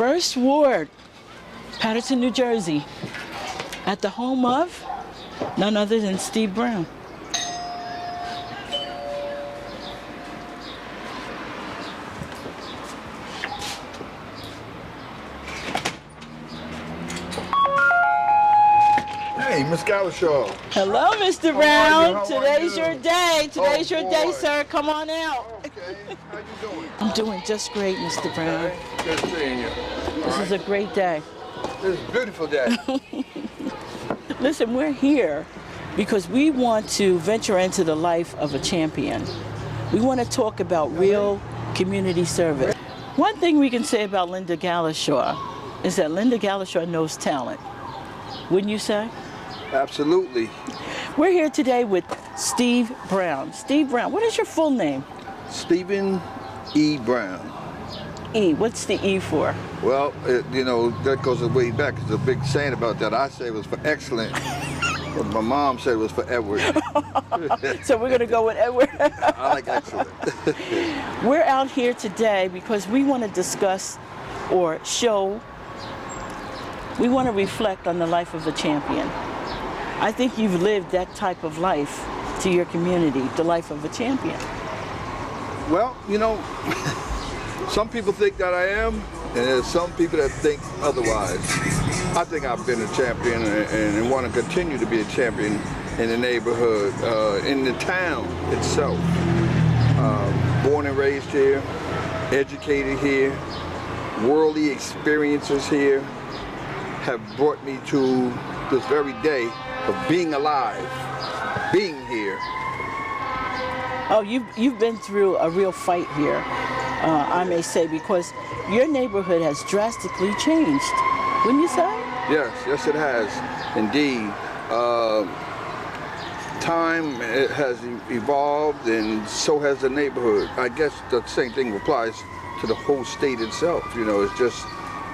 First Ward, Paterson, New Jersey, at the home of none other than Steve Brown. Hey, Miss Gallashaw. Hello, Mr. Brown. Today's your day. Today's your day, sir. Come on out. Okay, how you doing? I'm doing just great, Mr. Brown. Okay, good seeing you. This is a great day. This is a beautiful day. Listen, we're here because we want to venture into the life of a champion. We want to talk about real community service. One thing we can say about Lynda Gallashaw is that Lynda Gallashaw knows talent. Wouldn't you say? Absolutely. We're here today with Steve Brown. Steve Brown, what is your full name? Stephen E. Brown. E, what's the E for? Well, you know, that goes way back. There's a big saying about that. I say it was for excellent, but my mom said it was for Edward. So we're going to go with Edward. I like excellent. We're out here today because we want to discuss or show, we want to reflect on the life of a champion. I think you've lived that type of life to your community, the life of a champion. Well, you know, some people think that I am, and there's some people that think otherwise. I think I've been a champion and want to continue to be a champion in the neighborhood, in the town itself. Born and raised here, educated here, worldly experiences here have brought me to this very day of being alive, being here. Oh, you've been through a real fight here, I may say, because your neighborhood has drastically changed, wouldn't you say? Yes, it has, indeed. Time has evolved, and so has the neighborhood. I guess the same thing applies to the whole state itself. You know, it's just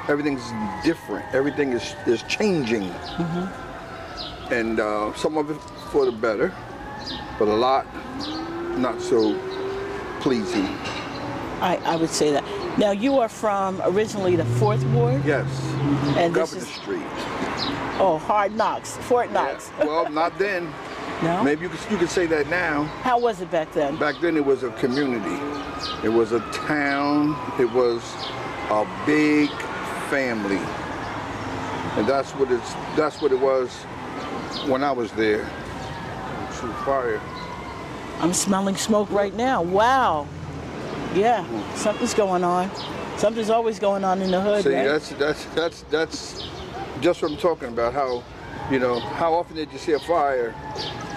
everything's different. Everything is changing, and some of it for the better, but a lot not so pleasing. I would say that. Now, you are from originally the 4th Ward? Yes, And Governor Street. Oh, Hard Knocks, Fort Knox. Yeah. Well, not then. No? Maybe you could say that now. How was it back then? Back then it was a community. It was a town. It was a big family. And that's what it was when I was there. Shoot fire. I'm smelling smoke right now. Wow. Yeah, something's going on. Something's always going on in the hood, See, right? that's just what I'm talking about. How, you know, how often did you see a fire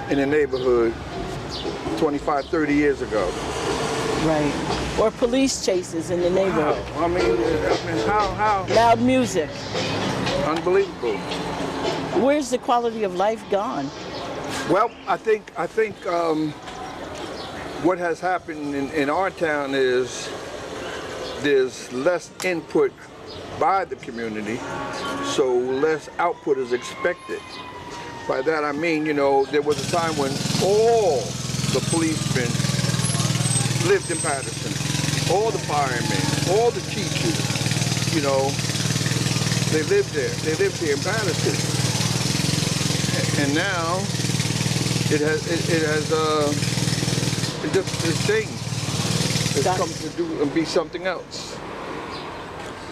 in a neighborhood 25, 30 years ago? Right. Or police chases in the neighborhood. I mean, how? Loud music. Unbelievable. Where's the quality of life gone? Well, I think what has happened in our town is there's less input by the community, so less output is expected. By that I mean, you know, there was a time when all the policemen lived in Paterson, all the firemen, all the teachers, you know, they lived there. They lived here in Paterson. And now it just changed. It's come to do and be something else.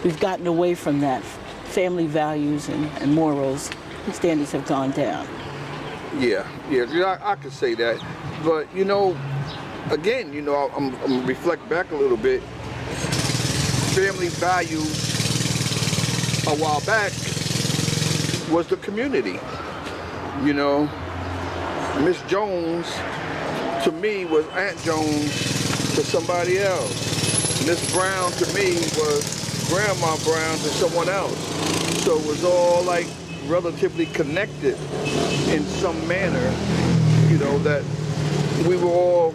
We've gotten away from that. Family values and morals, standards have gone down. Yeah, I could say that. But, you know, again, you know, I'm gonna reflect back a little bit. Family values a while back was the community. You know, Miss Jones to me was Aunt Jones to somebody else. Miss Brown to me was Grandma Brown to someone else. So it was all like relatively connected in some manner, you know, that we were all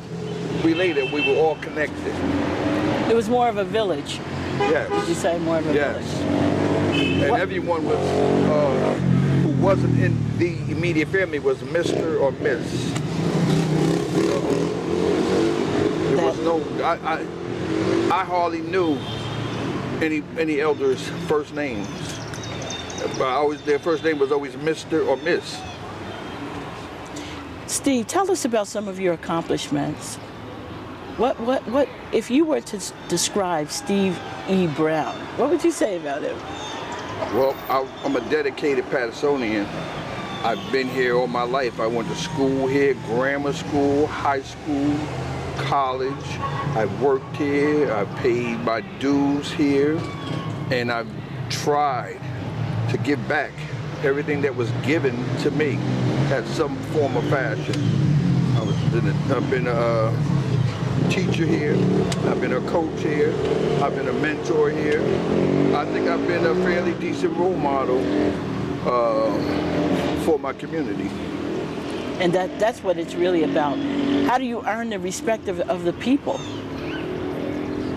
related, we were all connected. It was more of a village. Yes. Would you say more of a village? And everyone was, who wasn't in the immediate family was Mr. or Miss. There was no, I hardly knew any elders' first names. But their first name was always Mr. or Miss. Steve, tell us about some of your accomplishments. What if you were to describe Steve E. Brown, what would you say about him? Well, I'm a dedicated Patersonian. I've been here all my life. I went to school here, grammar school, high school, college. I've worked here, I paid my dues here, and I've tried to give back everything that was given to me at some form of fashion. I've been a teacher here, I've been a coach here, I've been a mentor here. I think I've been a fairly decent role model for my community. And that's what it's really about. How do you earn the respect of the people?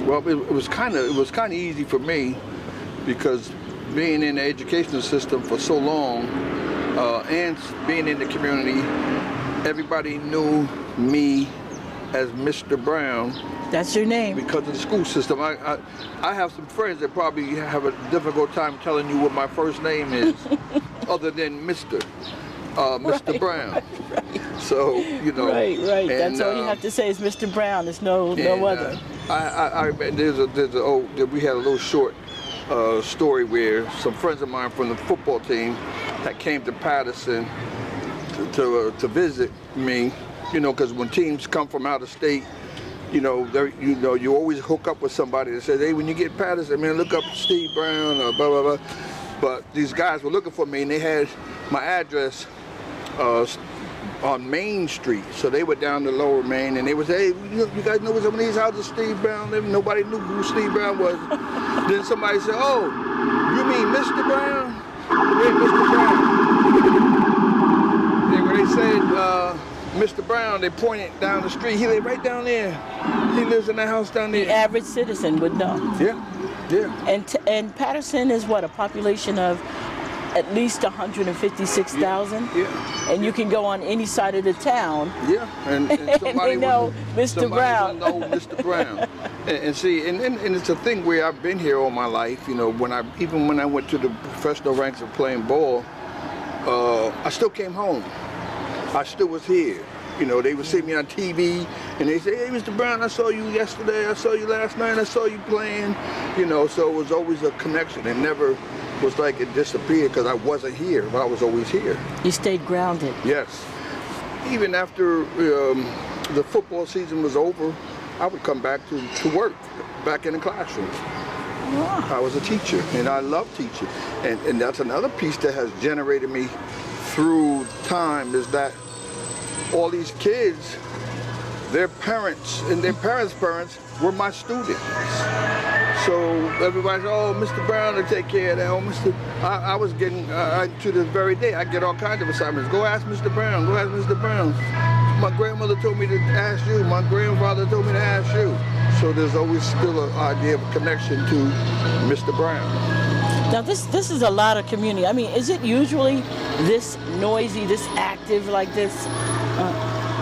Well, it was kind of easy for me because being in the educational system for so long and being in the community, everybody knew me as Mr. Brown. That's your name. Because of the school system. I have some friends that probably have a difficult time telling you what my first name is, other than Mr. Right, Brown. Right. So, you know. Right. And, that's all you have to say is Mr. Brown. There's no other. We had a little short story where some friends of mine from the football team that came to Paterson to visit me, you know, because when teams come from out of state, you always hook up with somebody that says, hey, when you get Paterson, man, look up Steve Brown or blah, blah, blah. But these guys were looking for me, and they had my address on Main Street. So they were down to Lower Main, and they would say, hey, you guys know where some of these houses Steve Brown lived? Nobody knew who Steve Brown was. Then somebody said, oh, you mean Mr. Brown? Yeah, Mr. Brown. And when they said, Mr. Brown, they pointed down the street. He lived right down there. He lives in that house down there. The average citizen would know. Yeah. And Paterson is what, a population of at least 156,000? Yeah. And you can go on any side of the town. Yeah. And they know Mr. Brown. Know Mr. Brown. and see, and it's a thing where I've been here all my life. You know, even when I went to the professional ranks of playing ball, I still came home. I still was here. You know, they would see me on TV and they say, hey, Mr. Brown, I saw you yesterday, I saw you last night, I saw you playing. You know, so it was always a connection. It never was like it disappeared because I wasn't here, but I was always here. You stayed grounded. Yes. Even after the football season was over, I would come back to work, back in the classroom. Wow. I was a teacher, and I love teaching. And that's another piece that has generated me through time, is that all these kids, their parents and their parents' parents were my students. So everybody's, oh, Mr. Brown will take care of that. Oh, I was getting, to this very day, I get all kinds of assignments. Go ask Mr. Brown, go ask Mr. Brown. My grandmother told me to ask you, my grandfather told me to ask you. So there's always still an idea of a connection to Mr. Brown. Now this is a lot of community. I mean, is it usually this noisy, this active like this?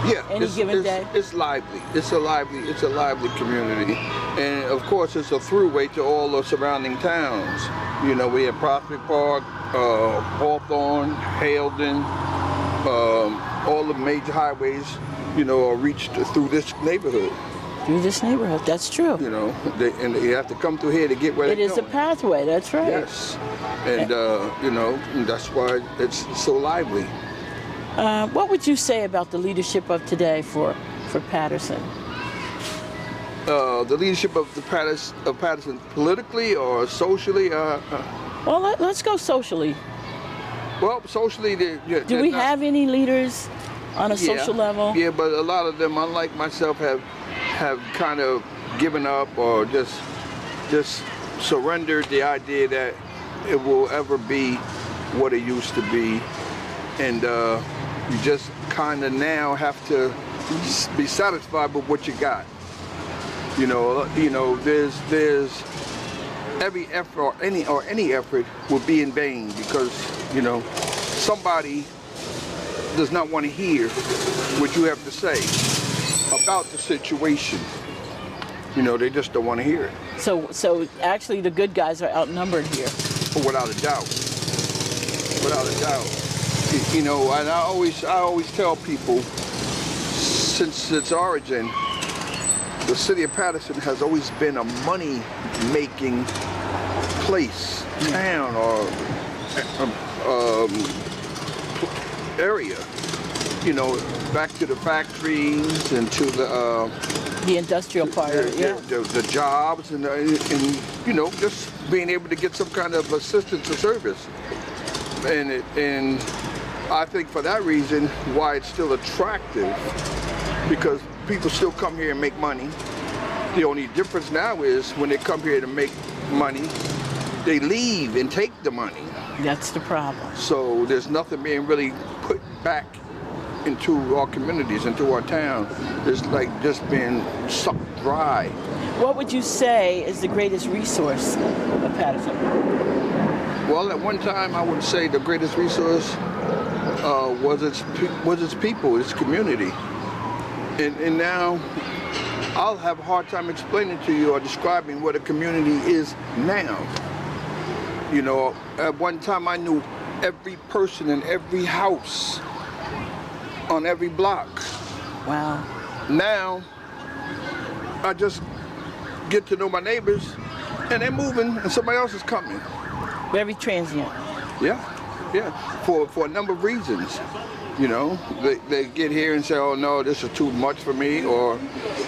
Yeah, any given day? It's lively. It's a lively community, and of course, it's a throughway to all the surrounding towns. You know, we have Prospect Park, Hawthorne, Haledon, all the major highways. You know, are reached through this neighborhood. Through this neighborhood, that's true. You know, and you have to come through here to get where it is going. A pathway. That's right. Yes, and you know, that's why it's so lively. What would you say about the leadership of today for Paterson? The leadership of Paterson politically or socially? Well, let's go socially. Well, socially, do we have any leaders on a social level? Yeah, but a lot of them, unlike myself, have kind of given up or just surrendered the idea that it will ever be what it used to be, and you just kind of now have to be satisfied with what you got. You know, there's every effort or any effort would be in vain because, you know, somebody does not want to hear what you have to say about the situation. You know, they just don't want to hear it. So actually the good guys are outnumbered here. Without a doubt. Without a doubt. You know, and I always tell people, since its origin, the city of Paterson has always been a money-making place, town, or area. You know, back to the factories and to The industrial part, yeah. The jobs and you know, just being able to get some kind of assistance or service. And I think for that reason why it's still attractive, because people still come here and make money. The only difference now is when they come here to make money, they leave and take the money. That's the problem. So there's nothing being really put back into our communities, into our town. It's like just being sucked dry. What would you say is the greatest resource of Paterson? Well, at one time I would say the greatest resource was its people, its community. And now I'll have a hard time explaining to you or describing what a community is now. You know, at one time I knew every person in every house on every block. Wow. Now I just get to know my neighbors and they're moving and somebody else is coming. Very transient. Yeah, for a number of reasons. You know, they get here and say, oh no, this is too much for me, or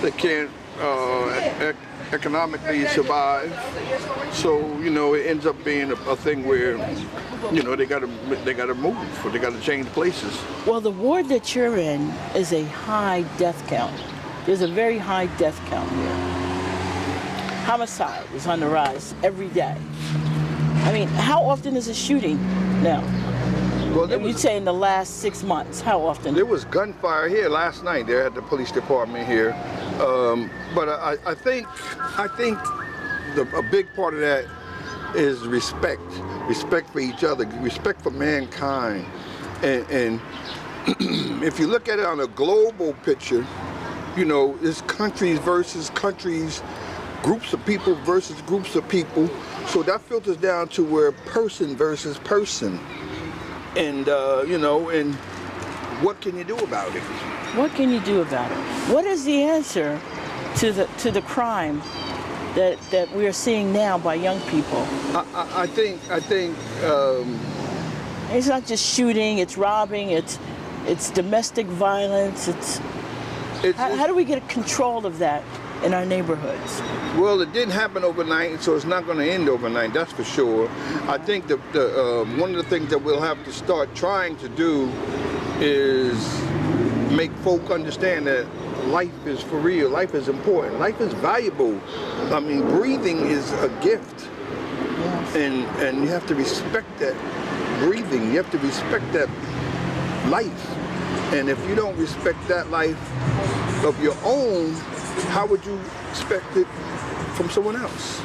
they can't economically survive. So, you know, it ends up being a thing where, you know, they gotta move, or they gotta change places. Well, the ward that you're in is a high death count. There's a very high death count here. Homicide is on the rise every day. I mean, how often is a shooting now? Well, You'd say in the last 6 months, how often? There was gunfire here last night there at the police department here. But I think a big part of that is respect for each other, respect for mankind. And if you look at it on a global picture, you know, it's countries versus countries, groups of people versus groups of people. So that filters down to where person versus person. And, you know, and what can you do about it? What can you do about it? What is the answer to the crime that we are seeing now by young people? I think it's not just shooting, it's robbing, it's domestic violence, how do we get control of that in our neighborhoods? Well, it didn't happen overnight, so it's not going to end overnight, that's for sure. I think one of the things that we'll have to start trying to do is make folk understand that life is for real, life is important, life is valuable. I mean, breathing is a gift. Yes. And you have to respect that breathing, you have to respect that life. And if you don't respect that life of your own, how would you expect it from someone else?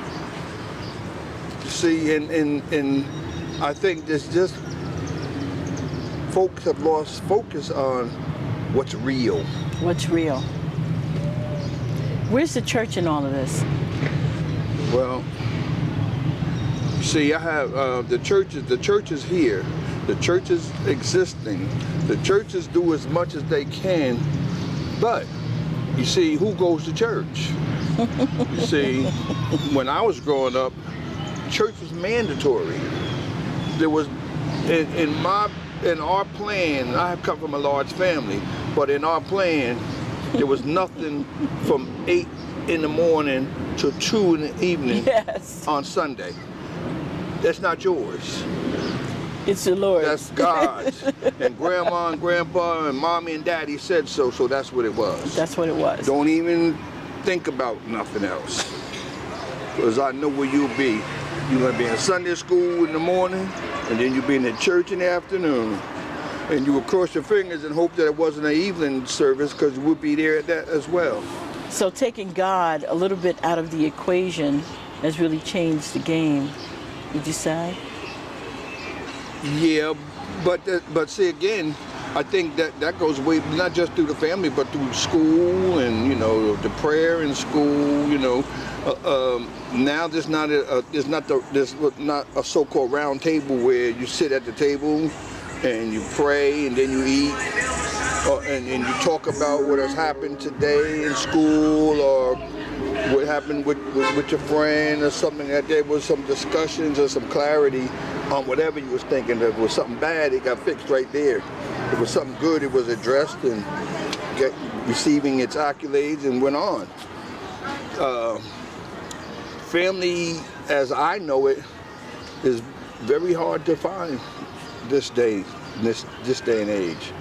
See, and I think there's just folks have lost focus on what's real. What's real? Where's the church in all of this? Well, see, I have the church is here. The church is existing. The churches do as much as they can, but you see, who goes to church? You see, when I was growing up, church was mandatory. There was, in our plan, I have come from a large family, but in our plan, there was nothing from 8 in the morning to 2 in the evening on Sunday. That's not yours. It's the Lord. That's God's. And grandma and grandpa and mommy and daddy said so, so that's what it was. That's what it was. Don't even think about nothing else. Because I know where you'll be. You're going to be in Sunday school in the morning, and then you'll be in the church in the afternoon. And you will cross your fingers and hope that it wasn't an evening service, because we'll be there at that as well. So taking God a little bit out of the equation has really changed the game, would you say? Yeah, but see again, I think that goes way, not just through the family, but through school and, you know, the prayer in school, you know. Now there's not a so-called round table where you sit at the table and you pray and then you eat, and you talk about what has happened today in school or what happened with your friend or something. That there was some discussions or some clarity on whatever you was thinking. If it was something bad, it got fixed right there. If it was something good, it was addressed and receiving its accolades and went on. Family, as I know it, is very hard to find this day and age,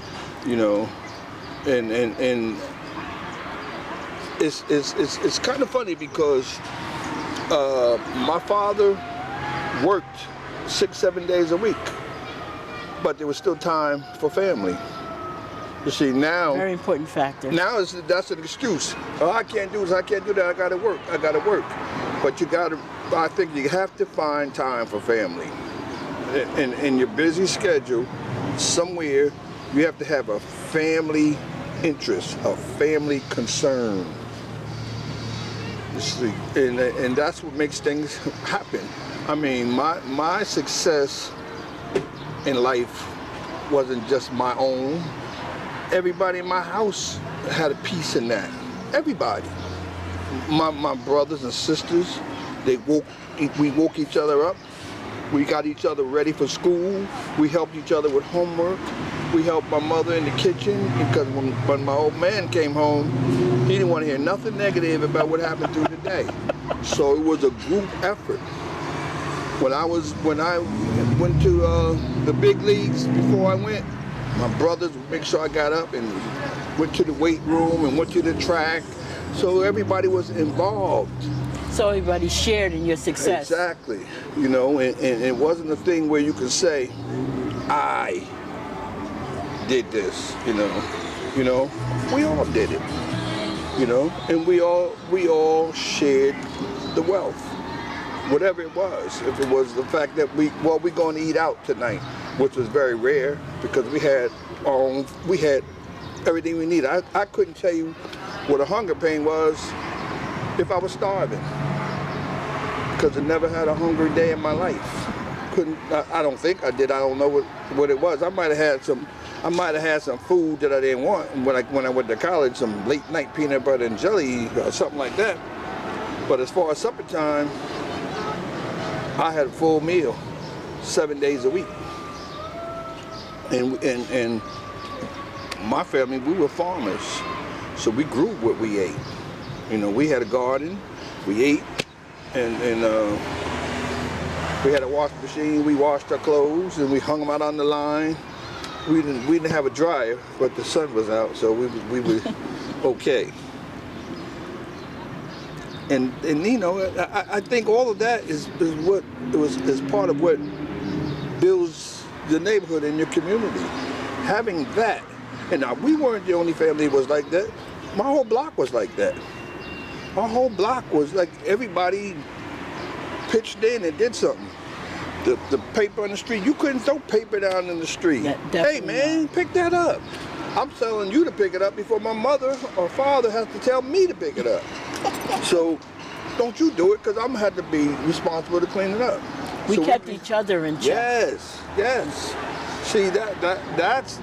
you know, and it's kind of funny because my father worked 6-7 days a week, but there was still time for family. You see, now Very important factor. now that's an excuse. Oh, I can't do this, I can't do that, I gotta work. But I think you have to find time for family. In your busy schedule, somewhere you have to have a family interest, a family concern. You see, and that's what makes things happen. I mean, my success in life wasn't just my own. Everybody in my house had a piece in that. Everybody. My brothers and sisters, we woke each other up. We got each other ready for school. We helped each other with homework. We helped my mother in the kitchen because when my old man came home, he didn't want to hear nothing negative about what happened through the day. So it was a group effort. When I went to the big leagues before I went, my brothers would make sure I got up and went to the weight room and went to the track. So everybody was involved. So everybody shared in your success. Exactly. You know, and it wasn't a thing where you could say, I did this, you know. We all did it, you know, and we all shared the wealth. Whatever it was. If it was the fact that we're going to eat out tonight, which was very rare because we had everything we needed. I couldn't tell you what a hunger pain was if I was starving, because I never had a hungry day in my life. I don't think I did. I don't know what it was. I might have had some food that I didn't want when I went to college, some late night peanut butter and jelly or something like that. But as far as supper time, I had a full meal 7 days a week. And my family, we were farmers, so we grew what we ate. You know, we had a garden, we ate, and we had a wash machine. We washed our clothes and we hung them out on the line. We didn't have a dryer, but the sun was out, so we were okay. And you know, I think all of that is part of what builds the neighborhood in your community. Having that, and now we weren't the only family that was like that. My whole block was like that. Our whole block was like everybody pitched in and did something. The paper on the street, you couldn't throw paper down in the street. Hey man, pick that up. I'm telling you to pick it up before my mother or father has to tell me to pick it up. So don't you do it, because I'm gonna have to be responsible to clean it up. We kept each other in check. Yes. See, that's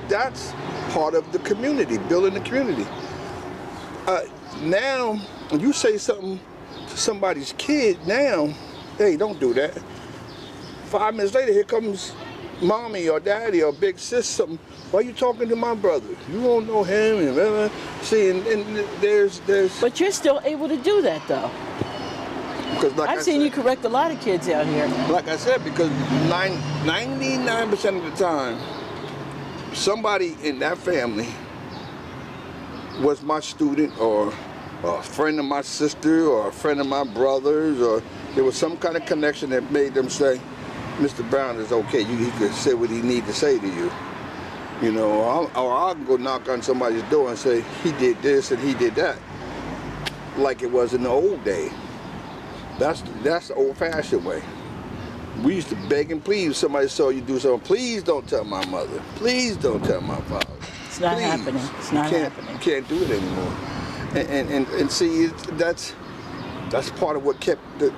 part of the community, building the community. Now, when you say something to somebody's kid now, hey, don't do that. 5 minutes later, here comes mommy or daddy or big sis, something. Why are you talking to my brother? You don't know him. And see, and there's. But you're still able to do that, though. Because I've seen you correct a lot of kids out here. Like I said, because 99% of the time, somebody in that family was my student or a friend of my sister or a friend of my brother's, or there was some kind of connection that made them say, Mr. Brown is okay. He could say what he need to say to you. You know, or I'll go knock on somebody's door and say, he did this and he did that. Like it was in the old day. That's the old-fashioned way. We used to beg and plead if somebody saw you do something. Please don't tell my mother. Please don't tell my father. It's not Please. happening. It's not happening. You can't do it anymore. And see, that's part of what kept the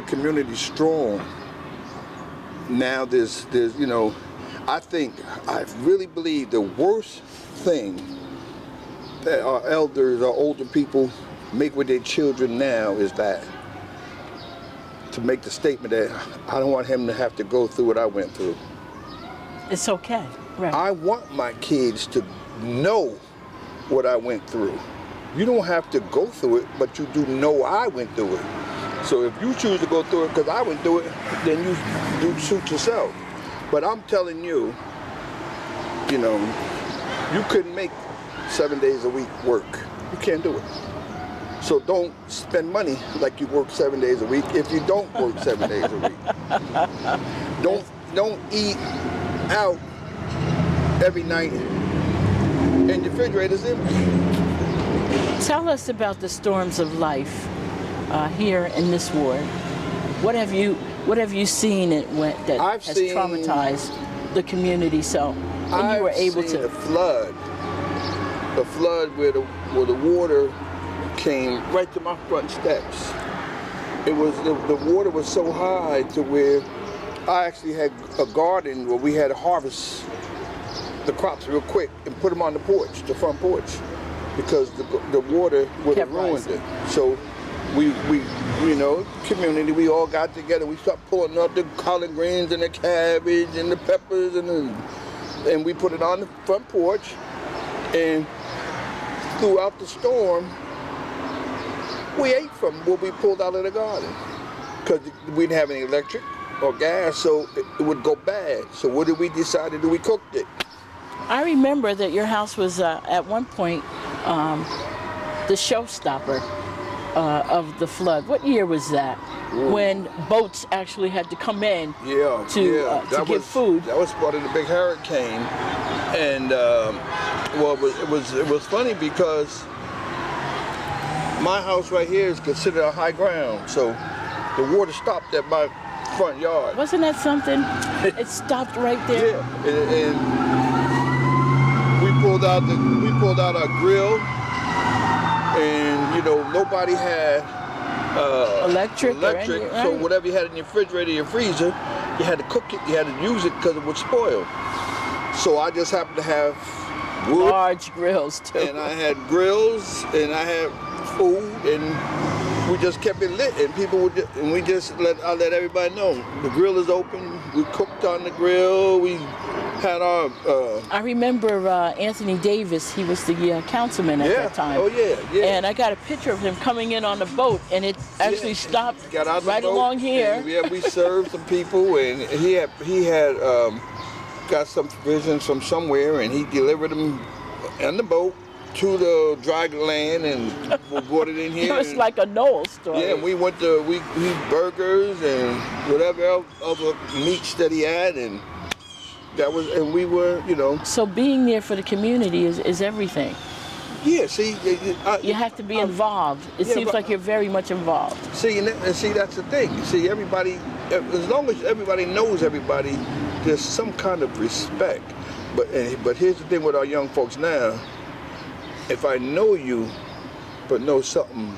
community strong. Now there's you know, I really believe the worst thing that our elders, our older people make with their children now is that. To make the statement that I don't want him to have to go through what I went through. It's okay, right? I want my kids to know what I went through. You don't have to go through it, but you do know I went through it. So if you choose to go through it because I went through it, then you suit yourself. But I'm telling you, you know, you couldn't make 7 days a week work. You can't do it. So don't spend money like you work 7 days a week if you don't work 7 days a week. Don't eat out every night and your refrigerator's empty. Tell us about the storms of life here in this ward. What have you seen that has traumatized the community so when you were able to? The flood where the water came right to my front steps. It was the water was so high to where I actually had a garden where we had to harvest the crops real quick and put them on the porch, the front porch, because the water would have ruined it. So we you know, community, we all got together. We started pulling up the collard greens and the cabbage and the peppers and we put it on the front porch. And throughout the storm, we ate from what we pulled out of the garden because we didn't have any electric or gas, so it would go bad. So what did we decide to do? We cooked it. I remember that your house was at one point the showstopper of the flood. What year was that? When boats actually had to come in to give food. That was part of the big hurricane, and well, it was funny because my house right here is considered a high ground, so the water stopped at my front yard. Wasn't that something? It stopped right there. Yeah, and we pulled out our grill, and you know nobody had electric. So whatever you had in your refrigerator, your freezer, you had to cook it, you had to use it because it would spoil. So I just happened to have wood, large grills too, and I had grills, and I had food, and we just kept it lit, and people would, and I let everybody know the grill is open. We cooked on the grill. We had our. I remember Anthony Davis. He was the councilman at that time. Oh yeah. And I got a picture of him coming in on the boat, and it actually stopped right along here. And, we served some people, and he had got some provisions from somewhere, and he delivered them on the boat to the dry land, and we brought it in here. It was like a Noel story. Yeah, and we went to we burgers and whatever else, other meats that he had, and that was, and we were, you know. So being there for the community is everything. Yeah, see, you have to be involved. It seems like you're very much involved. See, and see, that's the thing. See, everybody, as long as everybody knows everybody, there's some kind of respect. But here's the thing with our young folks now. If I know you, but know something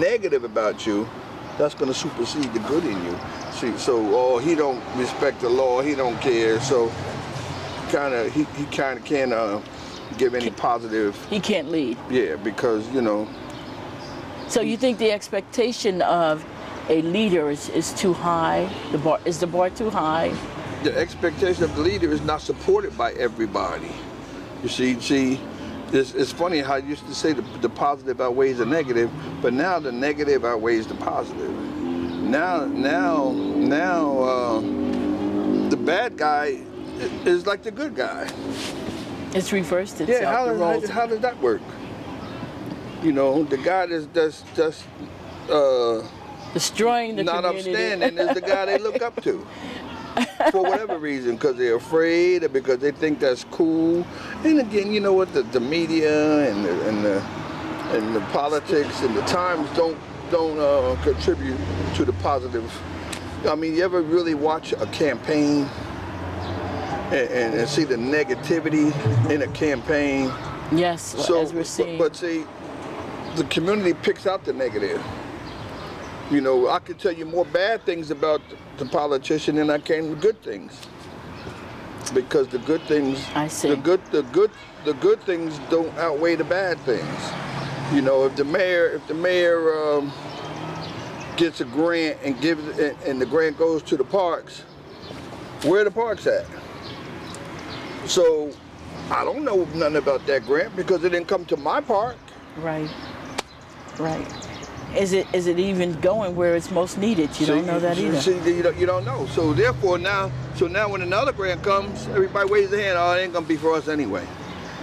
negative about you, that's going to supersede the good in you. See, so he don't respect the law, he don't care. So he kind of can't give any positive. He can't lead. Yeah, because you know. So you think the expectation of a leader is too high? Is the bar too high? The expectation of the leader is not supported by everybody. You see, it's funny how I used to say the positive outweighs the negative, but now the negative outweighs the positive. Now, the bad guy is like the good guy. It's reversed itself. Yeah, how does that work? You know, the guy that's destroying the not community. upstanding is the guy they look up to. For whatever reason, because they're afraid or because they think that's cool. And again, you know what, the media and the politics and the times don't contribute to the positive I mean, you ever really watch a campaign and see the negativity in a campaign? Yes, as we're seeing. But see, the community picks out the negative. You know, I could tell you more bad things about the politician than I can the good things. Because the good things, I see. the good things don't outweigh the bad things. You know, if the mayor gets a grant and gives it, and the grant goes to the parks, where are the parks at? So I don't know nothing about that grant because it didn't come to my park. Right. Right. Is it even going where it's most needed? You don't know that either. See, you don't know. So therefore now when another grant comes, everybody waves their hand. Oh, it ain't gonna be for us anyway.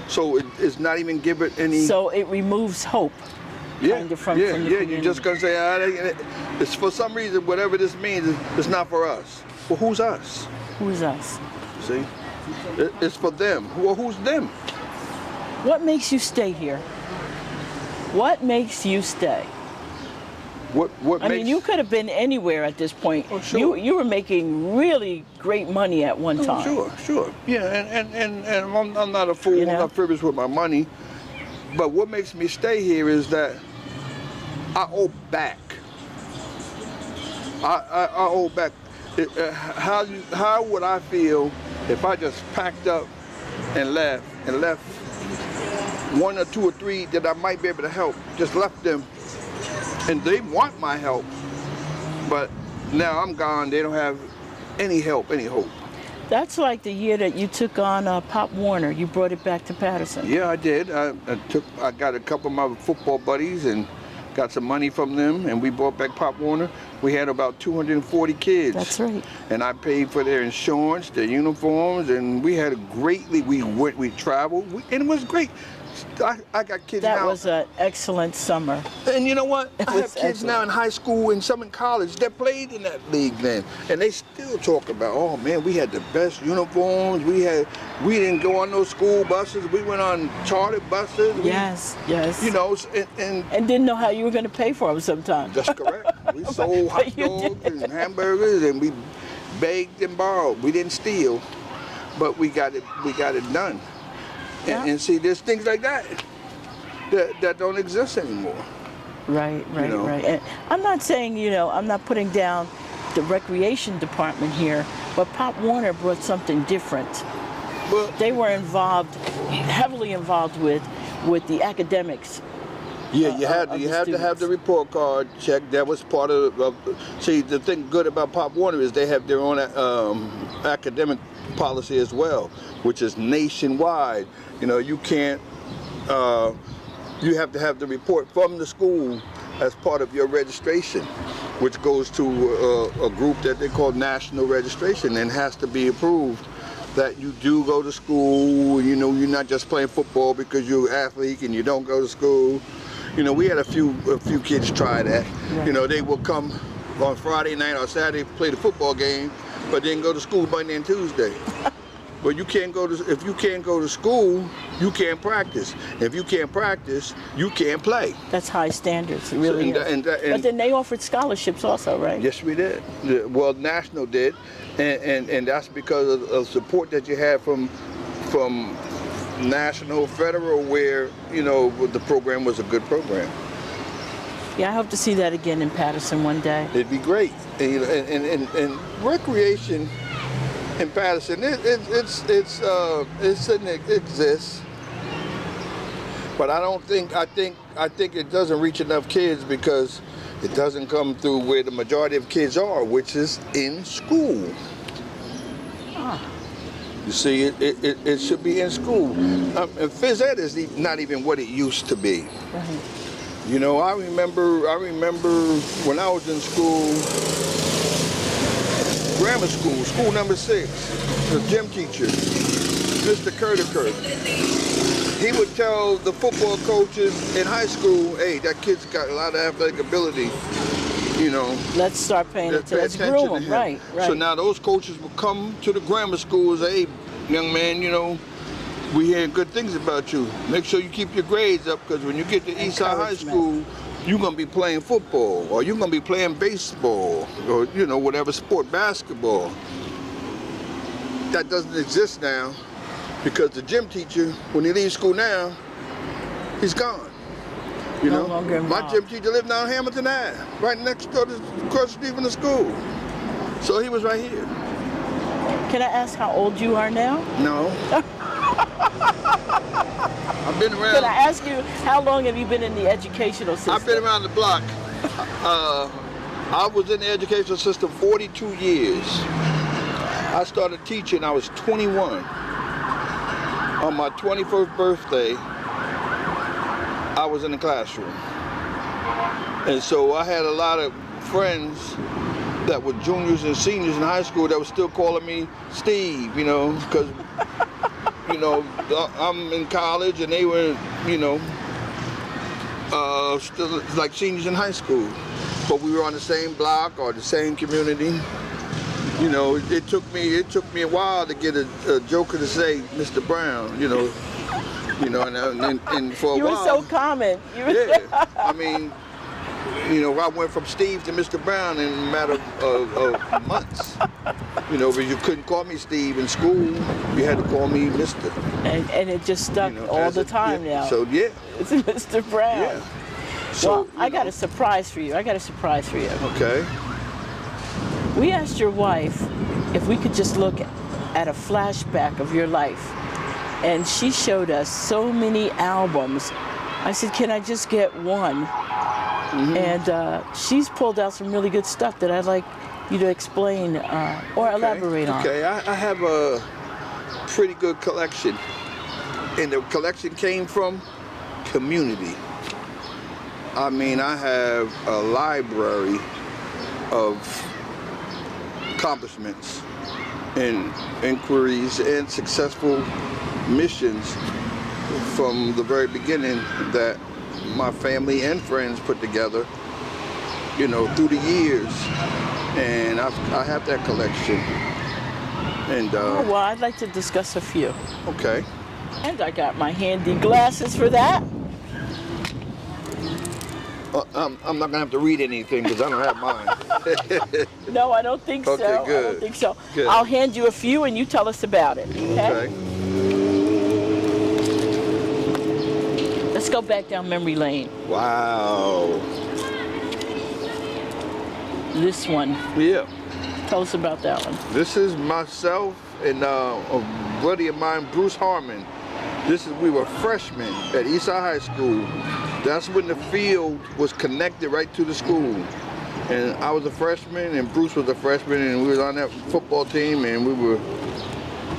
So it's not even given any. So it removes hope. Kind of from the community. You're just gonna say, it's for some reason, whatever this means, it's not for us. Well, who's us? Who's us? See, it's for them. Well, who's them? What makes you stay here? What makes you stay? I mean, you could have been anywhere at this point. Oh, sure. You were making really great money at one time. Sure. Yeah, and I'm not a fool. You I'm know? not frivolous with my money. But what makes me stay here is that I owe back. I owe back. How would I feel if I just packed up and left one or two or three that I might be able to help, just left them, and they want my help, but now I'm gone, they don't have any help, any hope. That's like the year that you took on Pop Warner. You brought it back to Paterson. Yeah, I did. I got a couple of my football buddies and got some money from them, and we brought back Pop Warner. We had about 240 kids. That's right. And I paid for their insurance, their uniforms, and we had we traveled, and it was great. I got kids now. That was an excellent summer. And you know what? I have kids excellent. now in high school and some in college that played in that league then. And they still talk about, oh man, we had the best uniforms. We didn't go on those school buses. We went on chartered buses. Yes. You know, and didn't know how you were going to pay for them sometimes. That's correct. We sold hot dogs and hamburgers, and we begged and borrowed. We didn't steal, but we got it done. Yeah. And see, there's things like that don't exist anymore. Right. You know? And I'm not saying, I'm not putting down the recreation department here, but Pop Warner brought something different. Well, They were heavily involved with the academics. yeah, you had to have the report card checked. That was part of. See, the thing good about Pop Warner is they have their own academic policy as well, which is nationwide. You know, you can't. You have to have the report from the school as part of your registration, which goes to a group that they call national registration and has to be approved. That you do go to school. You know, you're not just playing football because you're an athlete and you don't go to school. You know, we had a few kids try that. Right. You know, they will come on Friday night or Saturday, play the football game, but then go to school Monday and Tuesday. But if you can't go to school, you can't practice. If you can't practice, you can't play. That's high standards, it really is. But then they offered scholarships also, right? Yes, we did. Well, National did, and that's because of support that you had from national, federal, where the program was a good program. Yeah, I hope to see that again in Paterson one day. It'd be great. And recreation in Paterson, it exists, but I think it doesn't reach enough kids because it doesn't come through where the majority of kids are, which is in school. You see, it should be in school. And phys ed is not even what it used to be. Right. You know, I remember when I was in school, grammar school number 6, the gym teacher, Mr. Curtiker, he would tell the football coaches in high school, hey, that kid's got a lot of athletic ability, Let's start paying attention. Let's groom them, right. So now those coaches will come to the grammar school and say, hey, young man, we hear good things about you. Make sure you keep your grades up, because when you get to Eastside High School, you're gonna be playing football, or you're gonna be playing baseball, or whatever sport, basketball. That doesn't exist now, because the gym teacher, when he leaves school now, he's gone. No longer my involved. gym teacher lived down Hamilton Ave, right next door to across the street from the school. So he was right here. Can I ask how old you are now? No. I've been around. Can I ask you, how long have you been in the educational system? I've been around the block. I was in the educational system 42 years. I started teaching, I was 21. On my 21st birthday, I was in the classroom. And so I had a lot of friends that were juniors and seniors in high school that were still calling me Steve, because, I'm in college and they were, still like seniors in high school. But we were on the same block or the same community. It took me a while to get a joker to say Mr. Brown, and for a while. You were so common. Yeah, I mean, I went from Steve to Mr. Brown in a matter of months. But you couldn't call me Steve in school. You had to call me Mr. And it just stuck all the time now. So yeah. It's Mr. Brown. Yeah. So, Well, I got a surprise for you. Okay. We asked your wife if we could just look at a flashback of your life. And she showed us so many albums. I said, can I just get one? Mm-hmm. And she's pulled out some really good stuff that I'd like you to explain or elaborate on. Okay, I have a pretty good collection. And the collection came from community. I mean, I have a library of accomplishments and inquiries and successful missions from the very beginning that my family and friends put together, through the years. And I have that collection. And well, I'd like to discuss a few. Okay. And I got my handy glasses for that. I'm not gonna have to read anything because I don't have mine. No, I don't think so. Okay, good. I don't think so. Good. I'll hand you a few and you tell us about it. Okay? Let's go back down memory lane. Wow. This one. Yeah. Tell us about that one. This is myself and a buddy of mine, Bruce Harmon. We were freshmen at Eastside High School. That's when the field was connected right to the school. And I was a freshman and Bruce was a freshman and we was on that football team and we were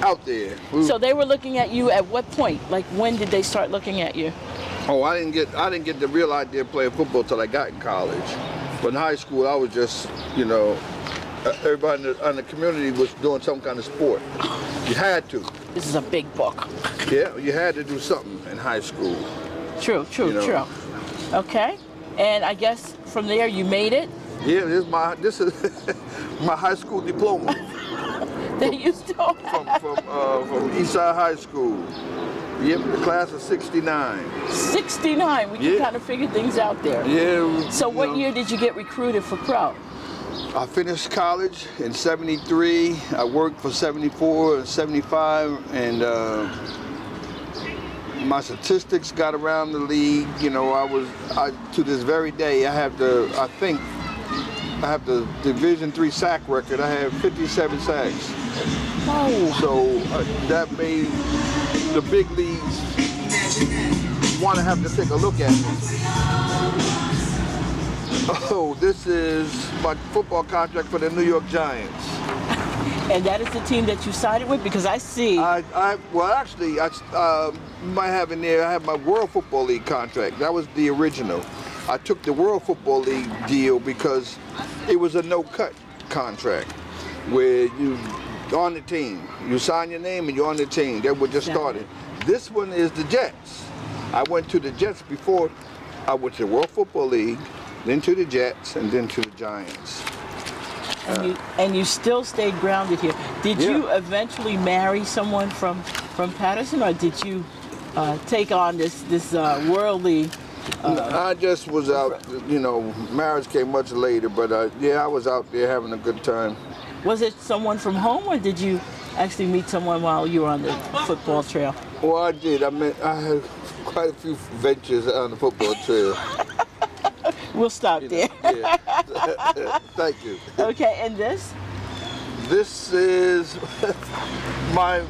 out there. So they were looking at you at what point? Like when did they start looking at you? Oh, I didn't get the real idea of playing football till I got in college. But in high school I was just, everybody in the community was doing some kind of sport. You had to. This is a big book. Yeah, you had to do something in high school. True. Okay. And I guess from there you made it? Yeah, this is my high school diploma. That you still have. From Eastside High School. Yep, the class of 69. 69. We can kind of figure things out there. Yeah. So what year did you get recruited for pro? I finished college in 73. I worked for 74 and 75, and my statistics got around the league. To this very day, I have the Division III sack record. I have 57 sacks. Oh. So that made the big leagues want to have to take a look at me. Oh, this is my football contract for the New York Giants. And that is the team that you sided with? Because I see. You might have in there, I have my World Football League contract. That was the original. I took the World Football League deal because it was a no-cut contract where you on the team. You sign your name and you're on the team. That was just started. This one is the Jets. I went to the Jets before I went to the World Football League, then to the Jets, and then to the Giants. And you still stayed grounded here. Did you eventually marry someone from Paterson, or did you take on this worldly I just was out, you know, marriage came much later, but yeah, I was out there having a good time. Was it someone from home, or did you actually meet someone while you were on the football trail? Well, I did. I had quite a few ventures on the football trail. We'll stop there. Yeah. Thank you. Okay, and this? This is my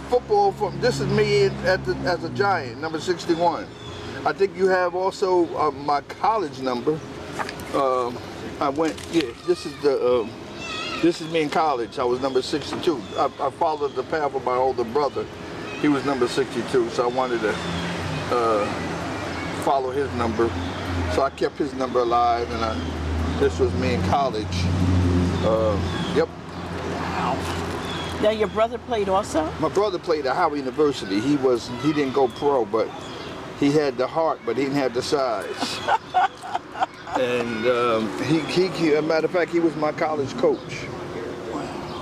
football from. This is me as a Giant, number 61. I think you have also my college number. I went. Yeah, this is the. This is me in college. I was number 62. I followed the path of my older brother. He was number 62, so I wanted to follow his number. So I kept his number alive, and this was me in college. Yep. Wow. Now your brother played also? My brother played at Howard University. He didn't go pro, but he had the heart, but he didn't have the size. And as a matter of fact, he was my college coach.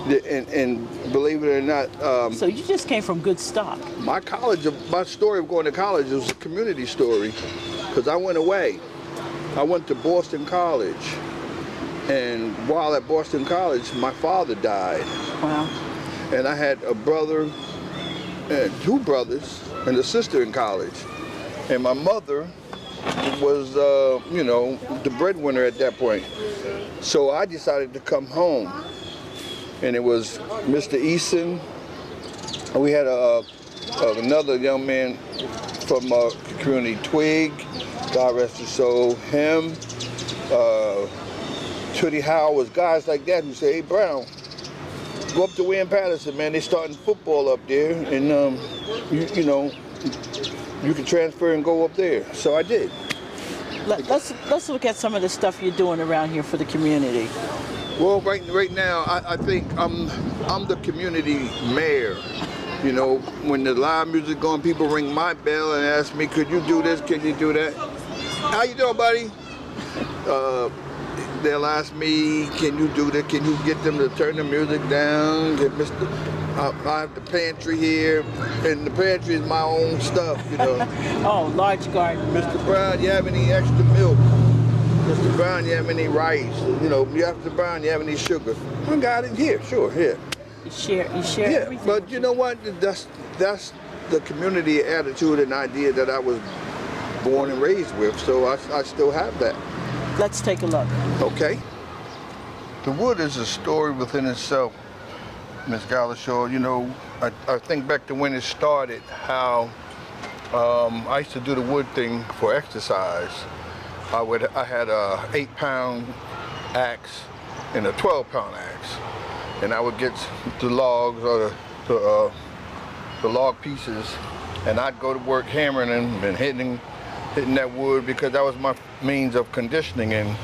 And believe it or not, so you just came from good stock. My story of going to college was a community story, because I went away. I went to Boston College, and while at Boston College, my father died. Wow. And I had a brother, and two brothers, and a sister in college. And my mother was, you know, the breadwinner at that point. So I decided to come home. And it was Mr. Eason. We had another young man from our community, Twig, God rest his soul, him, Tootie Howell, was guys like that who say, hey, Brown, go up to Wayne Paterson, man, they starting football up there, and you know, you can transfer and go up there. So I did. Let's look at some of the stuff you're doing around here for the community. Well, right now, I think I'm the community mayor. You know, when the live music going, people ring my bell and ask me, could you do this, can you do that? How you doing, buddy? They'll ask me, can you do that? Can you get them to turn the music down? Get I have the pantry here, and the pantry is my own stuff, you know. Oh, large garden. Mr. Brown, you have any extra milk? Mr. Brown, you have any rice? You know, Mr. Brown, you have any sugar? I got it here, sure, here. You share yeah, everything. but you know what? That's the community attitude and idea that I was born and raised with, so I still have that. Let's take a look. Okay. The wood is a story within itself, Ms. Gallashaw. You know, I think back to when it started, how I used to do the wood thing for exercise. I had a 8-pound axe and a 12-pound axe, and I would get the logs or the log pieces, and I'd go to work hammering them and hitting that wood, because that was my means of conditioning and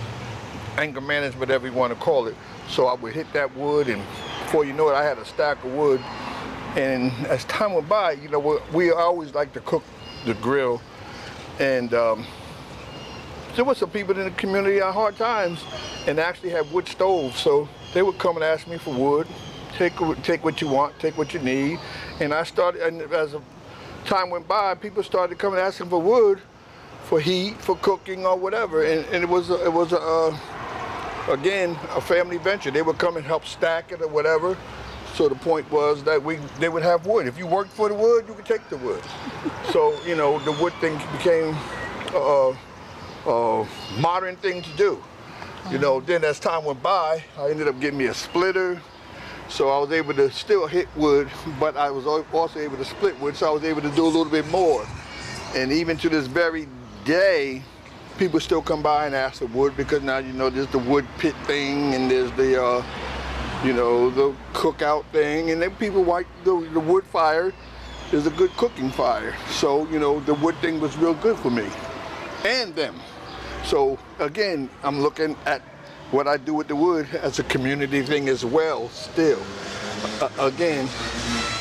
anger management, whatever you want to call it. So I would hit that wood, and before you know it, I had a stack of wood. And as time went by, you know, we always like to cook the grill, and there were some people in the community at hard times and actually had wood stoves, so they would come and ask me for wood. Take what you want, take what you need. And I started, and as time went by, people started coming asking for wood, for heat, for cooking or whatever. And it was again, a family venture. They would come and help stack it or whatever. So the point was that they would have wood. If you worked for the wood, you could take the wood. So, you know, the wood thing became modern thing to do. You know, then as time went by, I ended up getting me a splitter, so I was able to still hit wood, but I was also able to split wood, so I was able to do a little bit more. And even to this very day, people still come by and ask for wood, because now, you know, there's the wood pit thing, and there's the, you know, the cookout thing, and then people like the wood fire is a good cooking fire. So, you know, the wood thing was real good for me and them. So again, I'm looking at what I do with the wood as a community thing as well still. Again,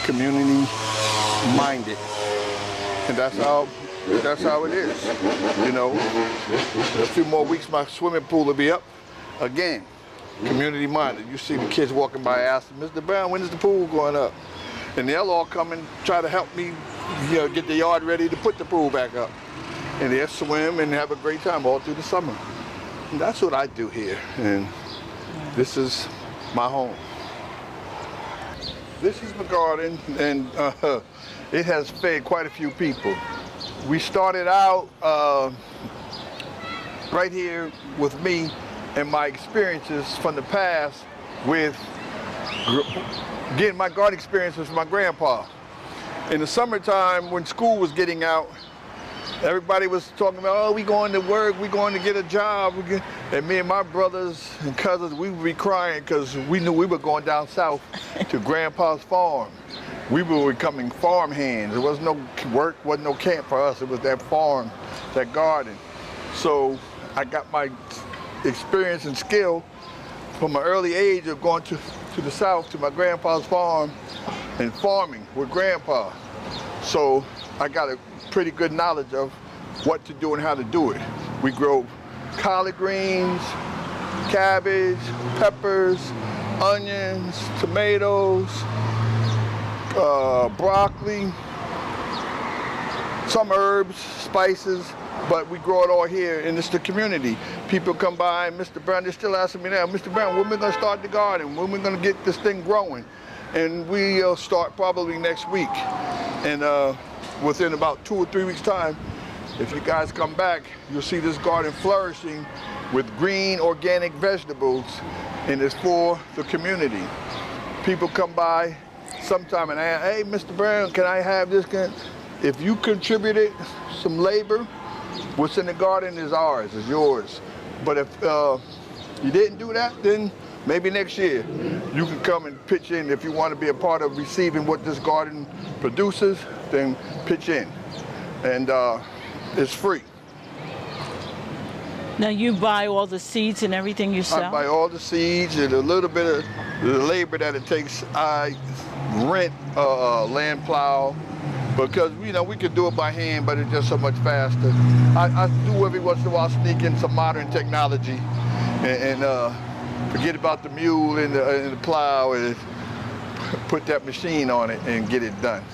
community minded. And that's how it is. You know, in a few more weeks my swimming pool will be up. Again, community minded. You see the kids walking by asking, Mr. Brown, when is the pool going up? And they'll all come and try to help me, you know, get the yard ready to put the pool back up. and they'll swim and have a great time all through the summer. And that's what I do here, and this is my home. This is my garden, and it has fed quite a few people. We started out right here with me and my experiences from the past with getting my garden experiences from my grandpa. In the summertime, when school was getting out, everybody was talking about, oh, we going to work, we going to get a job. And me and my brothers and cousins, we would be crying because we knew we were going down south to Grandpa's farm. We were becoming farm hands. There was no work, wasn't no camp for us. It was that farm, that garden. So I got my experience and skill from an early age of going to the south to my grandpa's farm and farming with Grandpa. So I got a pretty good knowledge of what to do and how to do it. We grow collard greens, cabbage, peppers, onions, tomatoes, broccoli, some herbs, spices, but we grow it all here, and it's the community. People come by, and Mr. Brown, they're still asking me now, Mr. Brown, when are we going to start the garden? When are we going to get this thing growing? And we'll start probably next week. And within about 2 or 3 weeks' time, if you guys come back, you'll see this garden flourishing with green, organic vegetables, and it's for the community. People come by sometime and ask, hey, Mr. Brown, can I have this? If you contributed some labor, what's in the garden is ours, is yours. But if you didn't do that, then maybe next year you can come and pitch in. If you want to be a part of receiving what this garden produces, then pitch in. And it's free. Now you buy all the seeds and everything yourself? I buy all the seeds and a little bit of the labor that it takes. I rent a land plow because, you know, we could do it by hand, but it's just so much faster. I do every once in a while sneak in some modern technology and forget about the mule and the plow and put that machine on it and get it done.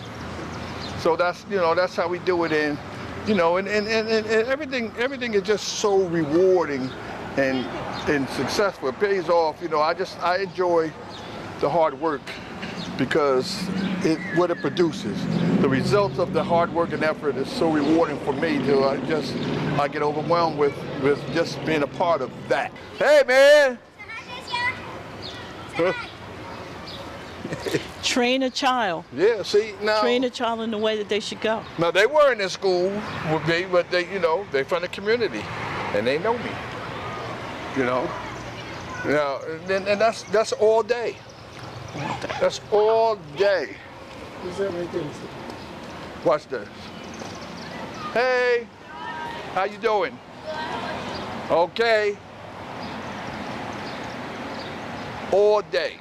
So that's, you know, that's how we do it. And you know, and everything is just so rewarding and successful. It pays off. You know, I enjoy the hard work because what it produces. The results of the hard work and effort is so rewarding for me till I get overwhelmed with just being a part of that. Hey man! Train a child. Yeah, see now. Train a child in the way that they should go. Now they weren't in school with me, but they, you know, they're from the community, and they know me. You know. Now, and that's all day. That's all day. Who's that right there? Watch this. Hey, how you doing? Okay. All day.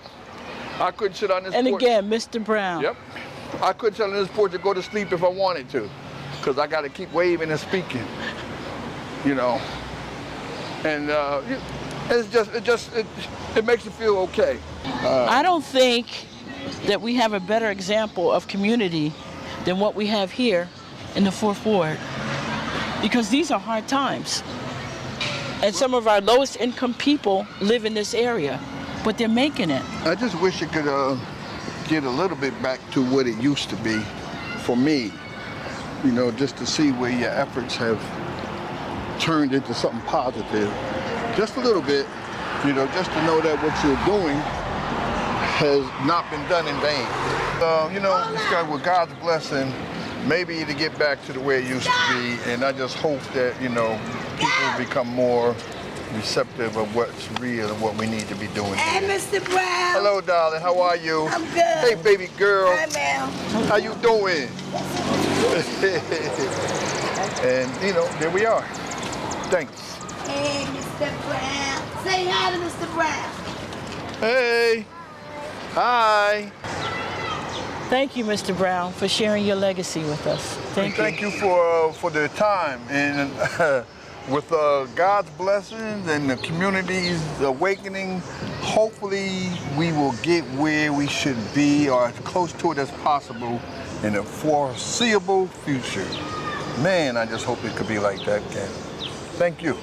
I couldn't sit on this porch. And again, Mr. Brown. Yep. I couldn't sit on this porch and go to sleep if I wanted to, because I got to keep waving and speaking. You know. And it makes you feel okay. I don't think that we have a better example of community than what we have here in the 4th Ward, because these are hard times. And some of our lowest income people live in this area, but they're making it. I just wish it could get a little bit back to what it used to be for me. You know, just to see where your efforts have turned into something positive. Just a little bit, you know, just to know that what you're doing has not been done in vain. You know, this guy, with God's blessing, maybe to get back to the way it used to be, and I just hope that, you know, people will become more receptive of what's real and what we need to be doing. Hey, Mr. Brown. Hello, darling. How are you? I'm good. Hey, baby girl. Hi, ma'am. How you doing? And, you know, there we are. Thanks. Hey, Mr. Brown. Say hi to Mr. Brown. Hey. Hi. Thank you, Mr. Brown, for sharing your legacy with us. Thank you. Thank you for the time. And with God's blessings and the community's awakening, hopefully we will get where we should be, or as close to it as possible, in the foreseeable future. Man, I just hope it could be like that again. Thank you.